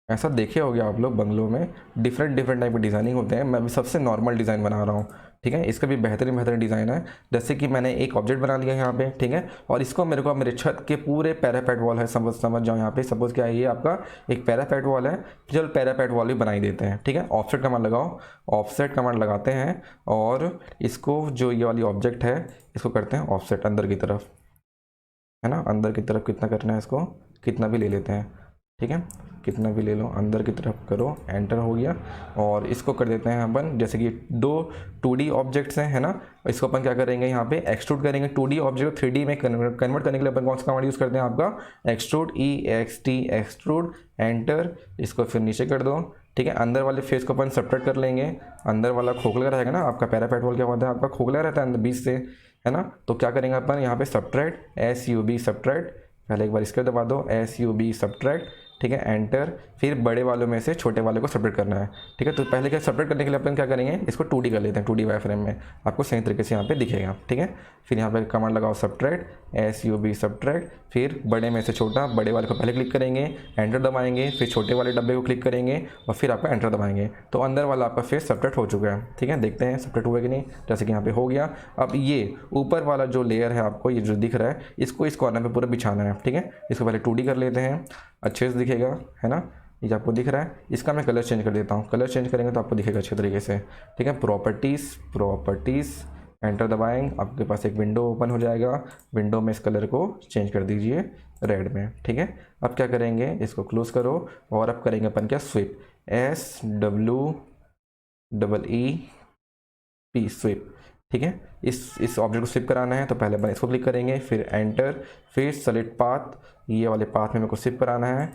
ऐसा देखे होगे आप लोग बंगलों में डिफरेंट डिफरेंट टाइप के डिज़ाइनिंग होते हैं। मैं भी सबसे नॉर्मल डिज़ाइन बना रहा हूँ। ठीक है, इसका भी बेहतरीन बेहतरीन डिज़ाइन है। जैसे कि मैंने एक ऑब्जेक्ट बना लिया यहाँ पे। ठीक है, और इसको मेरे को मेरे छत के पूरे पैरापेट वॉल है, समझ जाओ यहाँ पे। सपोज क्या है, ये आपका एक पैरापेट वॉल है। चल पैरापेट वॉल भी बना ही देते हैं। ठीक है, ऑफसेट कमांड लगाओ। ऑफसेट कमांड लगाते हैं और इसको जो ये वाली ऑब्जेक्ट है इसको करते हैं ऑफसेट अंदर की तरफ, है ना। अंदर की तरफ कितना करना है इसको, कितना भी ले लेते हैं। ठीक है, कितना भी ले लो, अंदर की तरफ करो, एंटर हो गया। और इसको कर देते हैं अपन, जैसे कि दो 2D ऑब्जेक्ट्स हैं, है ना। इसको अपन क्या करेंगे, यहाँ पे एक्सट्रूड करेंगे। 2D ऑब्जेक्ट 3D में कन्वर्ट करने के लिए अपन कौन सा कमांड यूज़ करते हैं, आपका एक्सट्रूड, EXT एक्सट्रूड, एंटर। इसको फिर नीचे कर दो। ठीक है, अंदर वाले फेस को अपन सब्ट्रैक्ट कर लेंगे। अंदर वाला खोखला रहेगा ना आपका, पैरापेट वॉल क्या होता है आपका, खोखला रहता है अंदर बीच से, है ना। तो क्या करेंगे अपन, यहाँ पे सब्ट्रैक्ट, SUB सब्ट्रैक्ट। पहले एक बार इसके दबा दो, SUB सब्ट्रैक्ट। ठीक है, एंटर। फिर बड़े वालों में से छोटे वाले को सेपरेट करना है। ठीक है, तो पहले क्या सेपरेट करने के लिए अपन क्या करेंगे, इसको 2D कर लेते हैं। 2D वाई फ्रेम में आपको सही तरीके से यहाँ पे दिखेगा। ठीक है, फिर यहाँ पे कमांड लगाओ सब्ट्रैक्ट, SUB सब्ट्रैक्ट। फिर बड़े में से छोटा, बड़े वाले को पहले क्लिक करेंगे, एंटर दबाएंगे। फिर छोटे वाले डब्बे को क्लिक करेंगे और फिर आपका एंटर दबाएंगे। तो अंदर वाला आपका फेस सब्ट्रैक्ट हो चुका है। ठीक है, देखते हैं सब्ट्रैक्ट हुआ कि नहीं। जैसे कि यहाँ पे हो गया। अब ये ऊपर वाला जो लेयर है आपको, ये जो दिख रहा है, इसको इस कॉर्नर पे पूरा बिछाना है। ठीक है, इसको पहले 2D कर लेते हैं, अच्छे से दिखेगा, है ना। ये आपको दिख रहा है। इसका मैं कलर चेंज कर देता हूँ। कलर चेंज करेंगे तो आपको दिखेगा अच्छे तरीके से। ठीक है, प्रॉपर्टीज़, एंटर दबाएंगे, आपके पास एक विंडो ओपन हो जाएगा। विंडो में इस कलर को चेंज कर दीजिए रेड में। ठीक है, अब क्या करेंगे, इसको क्लोज करो और अब करेंगे अपन क्या, स्वीप, SWEEP स्वीप। ठीक है, इस ऑब्जेक्ट को स्विप कराना है तो पहले अपन इसको क्लिक करेंगे, फिर एंटर, फिर सेलेक्ट पाथ। ये वाले पाथ में मेरे को स्विप कराना है।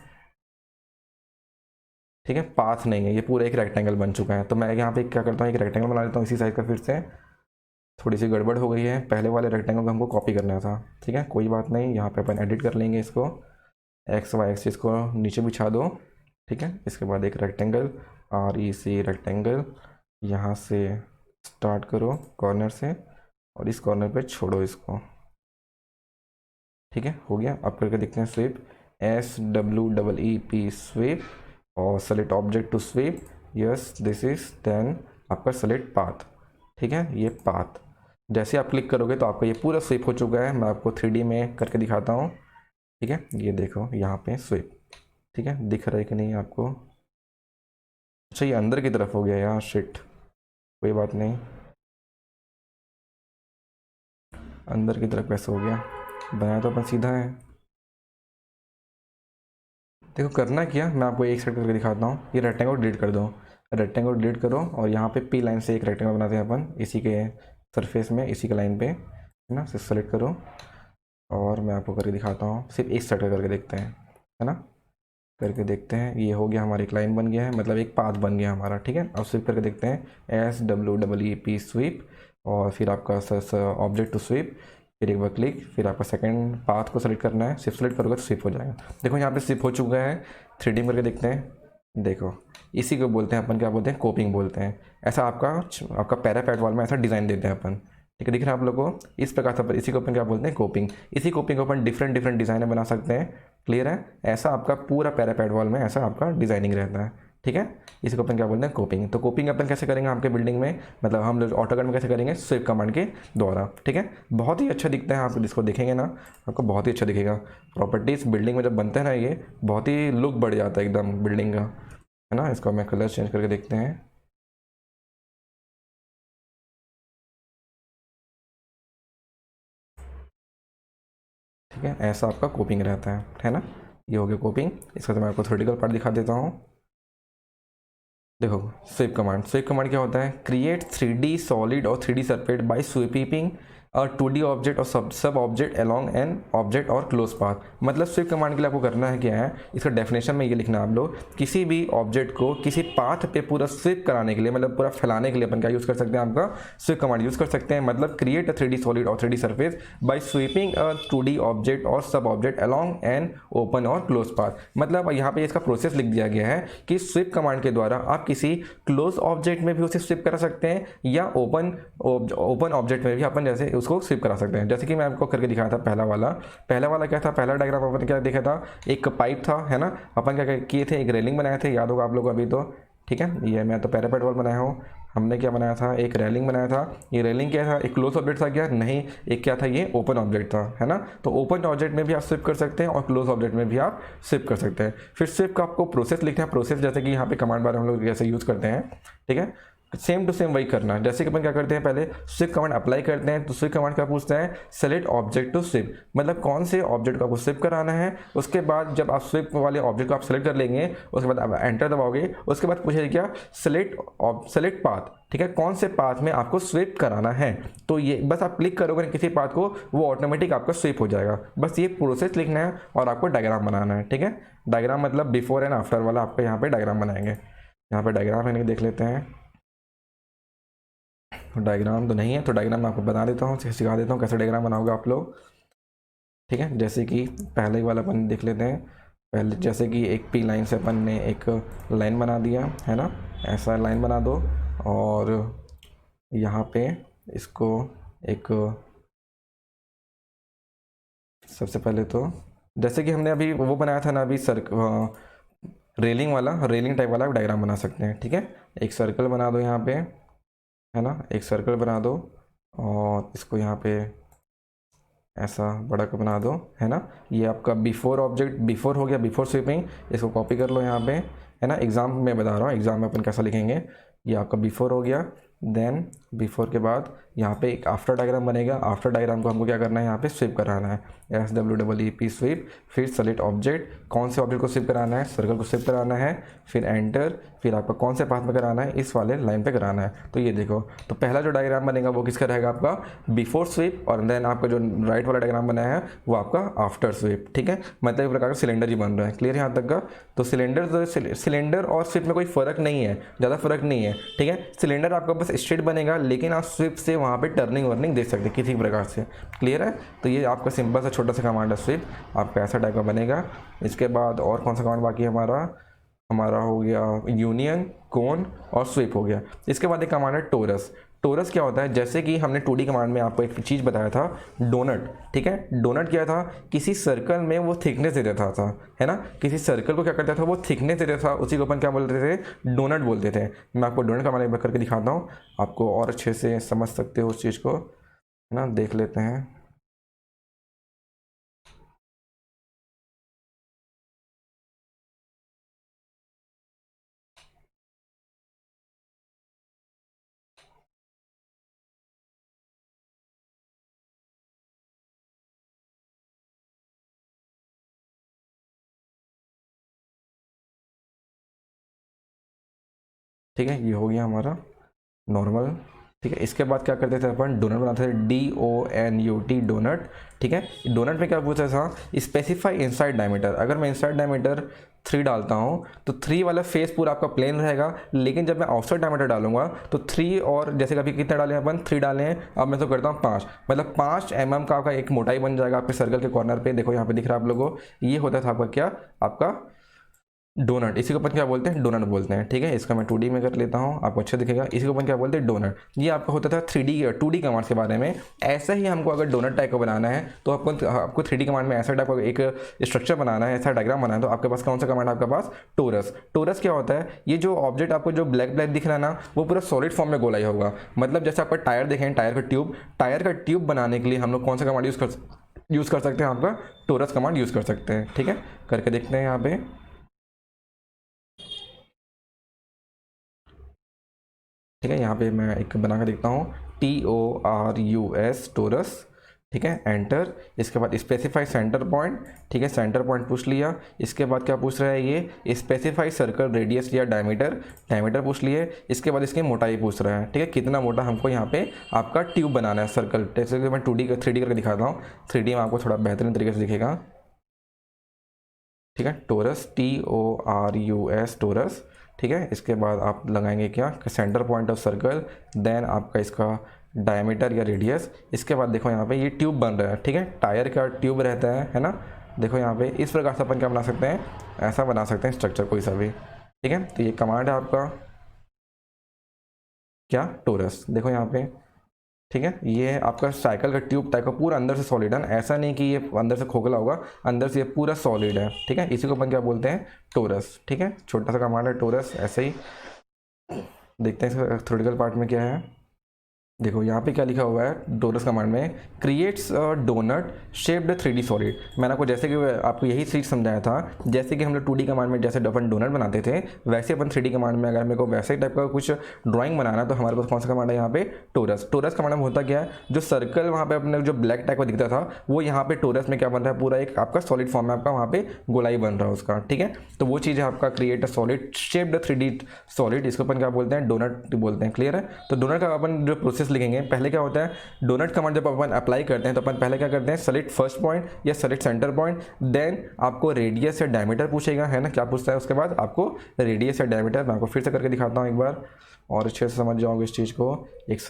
ठीक है, पाथ नहीं है, ये पूरा एक रेक्टेंगल बन चुका है। तो मैं यहाँ पे क्या करता हूँ, एक रेक्टेंगल बना लेता हूँ इसी साइज का। फिर से थोड़ी सी गड़बड़ हो गई है, पहले वाले रेक्टेंगल को हमको कॉपी करना था। ठीक है, कोई बात नहीं, यहाँ पे अपन एडिट कर लेंगे इसको। XY एक्सिस को नीचे बिछा दो। ठीक है, इसके बाद एक रेक्टेंगल, REC रेक्टेंगल, यहाँ से स्टार्ट करो कॉर्नर से और इस कॉर्नर पे छोड़ो इसको। ठीक है, हो गया। अब करके देखते हैं स्वीप, SWEEP स्वीप, और select object to sweep. Yes, this is then आपका सेलेक्ट पाथ। ठीक है, ये पाथ जैसे आप क्लिक करोगे तो आपका ये पूरा स्वीप हो चुका है। मैं आपको 3D में करके दिखाता हूँ। ठीक है, ये देखो यहाँ पे स्वीप। ठीक है, दिख रहा है कि नहीं आपको। अच्छा, ये अंदर की तरफ हो गया यार, शिट, कोई बात नहीं। अंदर की तरफ कैसे हो गया, बनाया तो अपन सीधा है। देखो करना क्या, मैं आपको एक सेट करके दिखाता हूँ। ये रेक्टेंगल को डिलीट कर दो, रेक्टेंगल को डिलीट करो और यहाँ पे P लाइन से एक रेक्टेंगल बनाते हैं अपन इसी के सरफेस में, इसी के लाइन पे, है ना। सिर्फ सेलेक्ट करो और मैं आपको करके दिखाता हूँ। सिर्फ एक सेट करके देखते हैं, है ना। करके देखते हैं, ये हो गया, हमारी एक लाइन बन गया है, मतलब एक पाथ बन गया हमारा। ठीक है, अब स्वीप करके देखते हैं, SWEEP स्वीप, और फिर आपका ऑब्जेक्ट टू स्वीप, फिर एक बार क्लिक, फिर आपका सेकंड पाथ को सेलेक्ट करना है। सिर्फ सेलेक्ट करोगे तो स्विप हो जाएगा। देखो यहाँ पे स्विप हो चुका है। 3D में करके देखते हैं। देखो इसी को बोलते हैं अपन, क्या बोलते हैं, कोपिंग बोलते हैं। ऐसा आपका पैरापेट वॉल में ऐसा डिज़ाइन देते हैं अपन। ठीक है, दिख रहा है आप लोगों को, इस प्रकार से इसी को अपन क्या बोलते हैं, कोपिंग। इसी कोपिंग को अपन डिफरेंट डिफरेंट डिज़ाइन बना सकते हैं। क्लियर है, ऐसा आपका पूरा पैरापेट वॉल में ऐसा आपका डिज़ाइनिंग रहता है। ठीक है, इसी को अपन क्या बोलते हैं, कोपिंग। तो कोपिंग अपन कैसे करेंगे आपके बिल्डिंग में, मतलब हम लोग ऑटोकैड में कैसे करेंगे, स्वीप कमांड के द्वारा। ठीक है, बहुत ही अच्छा दिखता है, आप इसको देखेंगे ना आपको बहुत ही अच्छा दिखेगा। प्रॉपर्टीज़ बिल्डिंग में जब बनते हैं ना, ये बहुत ही लुक बढ़ जाता है एकदम बिल्डिंग का, है ना। इसको मैं कलर चेंज करके देखते हैं। ठीक है, ऐसा आपका कोपिंग रहता है ना। ये हो गया कोपिंग। इसका तो मैं आपको थ्योरेटिकल पार्ट दिखा देता हूँ। देखो स्वीप कमांड क्या होता है, क्रिएट 3D सॉलिड और 3D surface by sweeping 2D object और सब ऑब्जेक्ट अलॉन्ग एन ऑब्जेक्ट और क्लोज पाथ। मतलब स्विप कमांड के लिए आपको करना है क्या है, इसका डेफिनेशन में ये लिखना है आप लोग, किसी भी ऑब्जेक्ट को किसी पाथ पे पूरा स्विप कराने के लिए, मतलब पूरा फैलाने के लिए अपन क्या यूज़ कर सकते हैं, आपका स्विप कमांड यूज़ कर सकते हैं। मतलब क्रिएट अ 3D सॉलिड और 3D surface by sweeping a 2D object और सब ऑब्जेक्ट अलॉन्ग एन ओपन और क्लोज पाथ। मतलब यहाँ पे इसका प्रोसेस लिख दिया गया है कि स्विप कमांड के द्वारा आप किसी क्लोज ऑब्जेक्ट में भी उसे स्विप करा सकते हैं या ओपन ऑब्जेक्ट में भी अपन जैसे उसको स्विप करा सकते हैं। जैसे कि मैं आपको करके दिखाया था पहला वाला क्या था, पहला डायग्राम अपन क्या देखा था, एक पाइप था, है ना, अपन क्या किए थे, एक रेलिंग बनाए थे, याद होगा आप लोग अभी तो, ठीक है। ये मैं तो पैरापेट वॉल बनाया हूँ, हमने क्या बनाया था, एक रेलिंग बनाया था। ये रेलिंग क्या था, एक क्लोज ऑब्जेक्ट था क्या, नहीं, एक क्या था, ये ओपन ऑब्जेक्ट था, है ना। तो ओपन ऑब्जेक्ट में भी आप स्विप कर सकते हैं और क्लोज ऑब्जेक्ट में भी आप स्विप कर सकते हैं। फिर स्विप का आपको प्रोसेस लिखना है, प्रोसेस जैसे कि यहाँ पे कमांड बार हम लोग जैसे यूज़ करते हैं, ठीक है, सेम टू सेम वही करना है। जैसे कि अपन क्या करते हैं, पहले स्विप कमांड अप्लाई करते हैं, तो स्विप कमांड क्या पूछता है, सेलेक्ट ऑब्जेक्ट टू स्विप, मतलब कौन से ऑब्जेक्ट को आपको स्विप कराना है। उसके बाद जब आप स्विप वाले ऑब्जेक्ट को आप सेलेक्ट कर लेंगे, उसके बाद आप एंटर दबाओगे, उसके बाद पूछेगा क्या, सेलेक्ट पाथ, ठीक है, कौन से पाथ में आपको स्विप कराना है। तो ये बस आप क्लिक करोगे किसी पाथ को, वो ऑटोमेटिक आपका स्विप हो जाएगा। बस ये प्रोसेस लिखना है और आपको डायग्राम बनाना है, ठीक है। डायग्राम मतलब बिफोर एंड आफ्टर वाला आपको यहाँ पे डायग्राम बनाएंगे। यहाँ पे डायग्राम है, देख लेते हैं। डायग्राम तो नहीं है, तो डायग्राम मैं आपको बता देता हूँ, सिखा देता हूँ कैसे डायग्राम बनाओगे आप लोग, ठीक है। जैसे कि पहले वाला अपन देख लेते हैं। पहले जैसे कि एक पी लाइन से अपन ने एक लाइन बना दिया, है ना, ऐसा लाइन बना दो, और यहाँ पे इसको एक, सबसे पहले तो जैसे कि हमने अभी वो बनाया था ना, अभी रेलिंग टाइप वाला डायग्राम बना सकते हैं, ठीक है। एक सर्कल बना दो यहाँ पे, है ना, एक सर्कल बना दो और इसको यहाँ पे ऐसा बड़ा का बना दो, है ना। ये आपका बिफोर ऑब्जेक्ट, बिफोर हो गया, बिफोर स्वीपिंग, इसको कॉपी कर लो यहाँ पे, है ना। एग्जाम में बता रहा हूँ, एग्जाम में अपन कैसा लिखेंगे। ये आपका बिफोर हो गया, देन बिफोर के बाद यहाँ पे एक आफ्टर डायग्राम बनेगा। आफ्टर डायग्राम को हमको क्या करना है, यहाँ पे स्विप कराना है, SWEEP स्विप। फिर सेलेक्ट ऑब्जेक्ट, कौन से ऑब्जेक्ट को स्विप कराना है, सर्कल को स्विप कराना है, फिर एंटर, फिर आपका कौन से पाथ में कराना है, इस वाले लाइन पे कराना है। तो ये देखो, तो पहला जो डायग्राम बनेगा वो किसका रहेगा, आपका बिफोर स्विप, और देन आपका जो राइट वाला डायग्राम बनाया है वो आपका आफ्टर स्विप, ठीक है। मतलब एक प्रकार का सिलेंडर ही बन रहा है, क्लियर यहाँ तक का। तो सिलेंडर और स्विप में कोई फर्क नहीं है, ज़्यादा फर्क नहीं है, ठीक है। सिलेंडर आपका बस स्ट्रेट बनेगा, लेकिन आप स्विप से वहाँ पे टर्निंग वर्निंग दे सकते हैं किसी प्रकार से, क्लियर है। तो ये आपका सिंपल सा छोटा सा कमांड है स्विप, आपका ऐसा टाइप का बनेगा। इसके बाद और कौन सा कमांड बाकी है हमारा हो गया यूनियन, कोन और स्विप हो गया। इसके बाद एक कमांड है टोरस। टोरस क्या होता है, जैसे कि हमने 2D कमांड में आपको एक चीज़ बताया था, डोनट, ठीक है। डोनट क्या था, किसी सर्कल में वो थिकनेस दे देता था, है ना, किसी सर्कल को क्या करता था, वो थिकनेस दे देता था, उसी को अपन क्या बोलते थे, डोनट बोलते थे। मैं आपको डोनट कमांड करके दिखाता हूँ, आपको और अच्छे से समझ सकते हो उस चीज़ को, है ना। देख लेते हैं, ठीक है। ये हो गया हमारा नॉर्मल, ठीक है। इसके बाद क्या करते थे अपन, डोनट बनाते थे, DONUT डोनट, ठीक है। डोनट में क्या पूछा था, स्पेसिफाई इनसाइड डायमीटर। अगर मैं इनसाइड डायमीटर 3 डालता हूँ तो 3 वाला फेस पूरा आपका प्लेन रहेगा, लेकिन जब मैं आउटसाइड डायमीटर डालूंगा तो 3 और जैसे कभी कितने डाले हैं अपन, 3 डाले हैं, अब मैं तो करता हूँ 5, मतलब 5 mm का आपका एक मोटाई बन जाएगा आपके सर्कल के कॉर्नर पे। देखो यहाँ पे दिख रहा है आप लोगों को, ये होता था आपका क्या, आपका डोनट। इसी को अपन क्या बोलते हैं, डोनट बोलते हैं, ठीक है। इसका मैं 2D में कर लेता हूँ, आपको अच्छा दिखेगा। इसी को अपन क्या बोलते हैं, डोनट। ये आपका होता था 2D कमांड्स के बारे में। ऐसा ही हमको अगर डोनट टाइप का बनाना है तो आपको 3D कमांड में ऐसा टाइप का एक स्ट्रक्चर बनाना है, ऐसा डायग्राम बनाना है, तो आपके पास कौन सा कमांड है, आपके पास टोरस। टोरस क्या होता है, ये जो ऑब्जेक्ट आपको जो ब्लैक दिख रहा है ना, वो पूरा सॉलिड फॉर्म में गोलाई होगा। मतलब जैसे आपका टायर देखें, टायर का ट्यूब बनाने के लिए हम लोग कौन सा कमांड यूज़ कर सकते हैं, आपका टोरस कमांड यूज़ कर सकते हैं, ठीक है। करके देखते हैं यहाँ पे, ठीक है। यहाँ पे मैं एक बना कर देखता हूँ, TORUS टोरस, ठीक है, एंटर। इसके बाद स्पेसिफाई सेंटर पॉइंट, ठीक है, सेंटर पॉइंट पूछ लिया। इसके बाद क्या पूछ रहा है ये, स्पेसिफाई सर्कल रेडियस या डायमीटर, डायमीटर पूछ लिए। इसके बाद इसकी मोटाई पूछ रहा है, ठीक है, कितना मोटा हमको यहाँ पे आपका ट्यूब बनाना है सर्कल। जैसे कि मैं 2D 3D करके दिखाता हूँ, 3D में आपको थोड़ा बेहतरीन तरीके से दिखेगा, ठीक है। टोरस, TORUS, टोरस, ठीक है। इसके बाद आप लगाएंगे क्या, centre point of circle, then आपका इसका डायमीटर या रेडियस। इसके बाद देखो यहाँ पे ये ट्यूब बन रहा है, ठीक है, टायर का ट्यूब रहता है ना। देखो यहाँ पे इस प्रकार से अपन क्या बना सकते हैं, ऐसा बना सकते हैं स्ट्रक्चर कोई सा भी, ठीक है। तो ये कमांड है आपका क्या, टोरस। देखो यहाँ पे, ठीक है, ये आपका साइकिल का ट्यूब टाइप का पूरा अंदर से सॉलिड है, ऐसा नहीं कि ये अंदर से खोखला होगा, अंदर से ये पूरा सॉलिड है, ठीक है। इसी को अपन क्या बोलते हैं, टोरस, ठीक है। छोटा सा कमांड है टोरस, ऐसे ही। देखते हैं इसका थ्योरेटिकल पार्ट में क्या है। देखो यहाँ पे क्या लिखा हुआ है टोरस कमांड में, creates a doughnut shaped 3D solid. मैंने आपको जैसे कि आपको यही चीज़ समझाया था, जैसे कि हम लोग 2D कमांड में जैसे अपन डोनट बनाते थे, वैसे अपन 3D कमांड में अगर मेरे को वैसे टाइप का कुछ ड्राइंग बनाना है तो हमारे पास कौन सा कमांड है यहाँ पे, टोरस। टोरस कमांड में होता क्या है, जो सर्कल वहाँ पे अपने जो ब्लैक टाइप का दिखता था, वो यहाँ पे टोरस में क्या बन रहा है, पूरा एक आपका सॉलिड फॉर्म में आपका वहाँ पे गोलाई बन रहा है उसका, ठीक है। तो वो चीज़ है आपका create a solid shaped 3D solid, इसको अपन क्या बोलते हैं, डोनट बोलते हैं, क्लियर है। तो डोनट का अपन जो प्रोसेस लिखेंगे, पहले क्या होता है, डोनट कमांड जब अपन अप्लाई करते हैं तो अपन पहले क्या करते हैं, सेलेक्ट फर्स्ट पॉइंट या सेलेक्ट सेंटर पॉइंट, देन आपको रेडियस या डायमीटर पूछेगा, है ना, क्या पूछता है उसके बाद आपको रेडियस या डायमीटर। मैं आपको फिर से करके दिखाता हूँ एक बार और अच्छे से समझ जाओगे इस चीज़ को। एक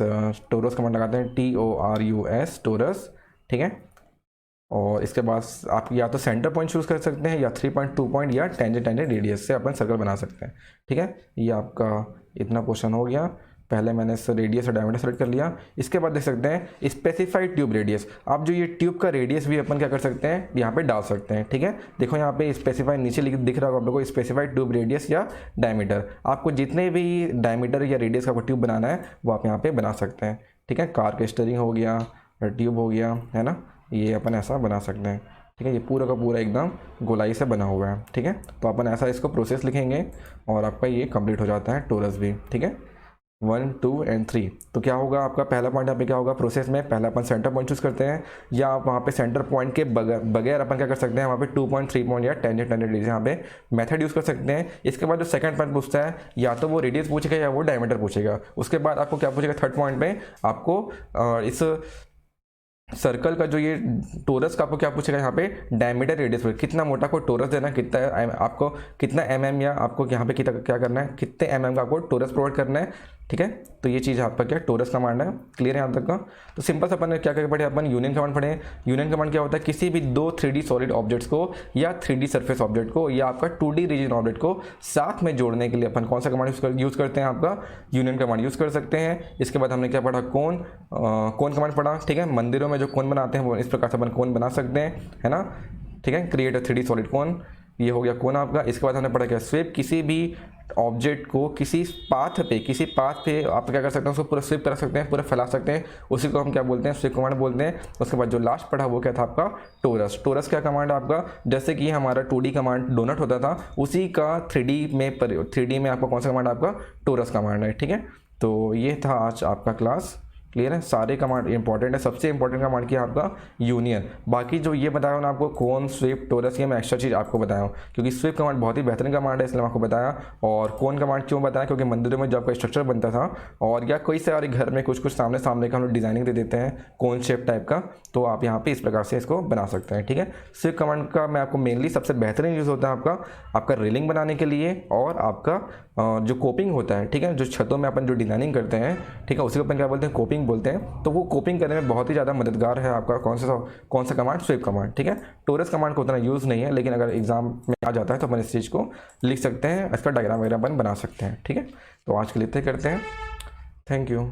टोरस कमांड लगाते हैं, TORUS, टोरस, ठीक है। और इसके बाद आप या तो सेंटर पॉइंट चूज़ कर सकते हैं या 3.2 पॉइंट या टेंजेंट रेडियस से अपन सर्कल बना सकते हैं, ठीक है। ये आपका इतना क्वेश्चन हो गया। पहले मैंने रेडियस और डायमीटर सेलेक्ट कर लिया। इसके बाद देख सकते हैं स्पेसिफाइड ट्यूब रेडियस। आप जो ये ट्यूब का रेडियस भी अपन क्या कर सकते हैं, यहाँ पे डाल सकते हैं, ठीक है। देखो यहाँ पे स्पेसिफाइड नीचे दिख रहा होगा आप लोगों को, स्पेसिफाइड ट्यूब रेडियस या डायमीटर। आपको जितने भी डायमीटर या रेडियस का ट्यूब बनाना है वो आप यहाँ पे बना सकते हैं, ठीक है। कार के स्टीयरिंग हो गया, ट्यूब हो गया, है ना, ये अपन ऐसा बना सकते हैं, ठीक है। ये पूरा का पूरा एकदम गोलाई से बना हुआ है, ठीक है। तो अपन ऐसा इसको प्रोसेस लिखेंगे और आपका ये कंप्लीट हो जाता है टोरस भी, ठीक है। 1, 2 और 3। तो क्या होगा आपका पहला पॉइंट यहाँ पे क्या होगा प्रोसेस में, पहला अपन सेंटर पॉइंट चूज़ करते हैं, या आप वहाँ पे सेंटर पॉइंट के बगैर अपन क्या कर सकते हैं, वहाँ पे 2 पॉइंट 3 पॉइंट या टेंजेंट रेडियस यहाँ पे मेथड यूज़ कर सकते हैं। इसके बाद जो सेकंड पॉइंट पूछता है, या तो वो रेडियस पूछेगा या वो डायमीटर पूछेगा। उसके बाद आपको क्या पूछेगा, थर्ड पॉइंट पे आपको इस सर्कल का जो ये टोरस का आपको क्या पूछेगा, यहाँ पे डायमीटर रेडियस, कितना मोटा को टोरस देना, कितना आपको कितना mm या आपको यहाँ पे क्या करना है, कितने mm का आपको टोरस प्रोवाइड करना है, ठीक है। तो ये चीज़ आपका क्या टोरस कमांड है, क्लियर है यहाँ तक का। तो सिंपल से अपन ने क्या क्या पढ़े, अपन यूनियन कमांड पढ़े। यूनियन कमांड क्या होता है, किसी भी 2 3D सॉलिड ऑब्जेक्ट्स को या 3D सरफेस ऑब्जेक्ट को या आपका 2D रीजन ऑब्जेक्ट को साथ में जोड़ने के लिए अपन कौन सा कमांड यूज़ करते हैं, आपका यूनियन कमांड यूज़ कर सकते हैं। इसके बाद हमने क्या पढ़ा, कोन कमांड पढ़ा, ठीक है। मंदिरों में जो कोन बनाते हैं वो इस प्रकार से अपन कोन बना सकते हैं, है ना, ठीक है। क्रिएट अ 3D सॉलिड कोन, ये हो गया कोन आपका। इसके बाद हमने पढ़ा क्या, स्वीप, किसी भी ऑब्जेक्ट को किसी पाथ पे आप क्या कर सकते हैं, उसको पूरा स्वीप कर सकते हैं, पूरा फैला सकते हैं, उसी को हम क्या बोलते हैं, स्वीप कमांड बोलते हैं। उसके बाद जो लास्ट पढ़ा वो क्या था आपका, टोरस। टोरस क्या कमांड है आपका, जैसे कि हमारा 2D कमांड डोनट होता था, उसी का 3D में आपका कौन सा कमांड, आपका टोरस कमांड है, ठीक है। तो ये था आज आपका क्लास, क्लियर है। सारे कमांड इंपॉर्टेंट है, सबसे इंपॉर्टेंट कमांड क्या है आपका, यूनियन। बाकी जो ये बताया ना आपको, कोन, स्वीप, टोरस, ये मैं एक्स्ट्रा चीज़ आपको बताया हूँ, क्योंकि स्वीप कमांड बहुत ही बेहतरीन कमांड है, इसलिए मैं आपको बताया। और कोन कमांड क्यों बताया, क्योंकि मंदिरों में जो आपका स्ट्रक्चर बनता था, और या कोई सारे घर में कुछ सामने का हम लोग डिजाइनिंग दे देते हैं कोन शेप टाइप का, तो आप यहाँ पे इस प्रकार से इसको बना सकते हैं, ठीक है। स्वीप कमांड का मैं आपको मेनली सबसे बेहतरीन यूज़ होता है आपका रेलिंग बनाने के लिए, और आपका जो कोपिंग होता है, ठीक है, जो छतों में अपन जो डिजाइनिंग करते हैं, ठीक है, उसी को अपन क्या बोलते हैं, कोपिंग बोलते हैं। तो वो कोपिंग करने में बहुत ही ज़्यादा मददगार है आपका कौन सा कमांड, स्वीप कमांड, ठीक है। टोरस कमांड को उतना यूज़ नहीं है, लेकिन अगर एग्जाम में आ जाता है तो अपन इस चीज़ को लिख सकते हैं, इसका डायग्राम वगैरह अपन बना सकते हैं, ठीक है। तो आज के लिए इतना करते हैं, थैंक यू।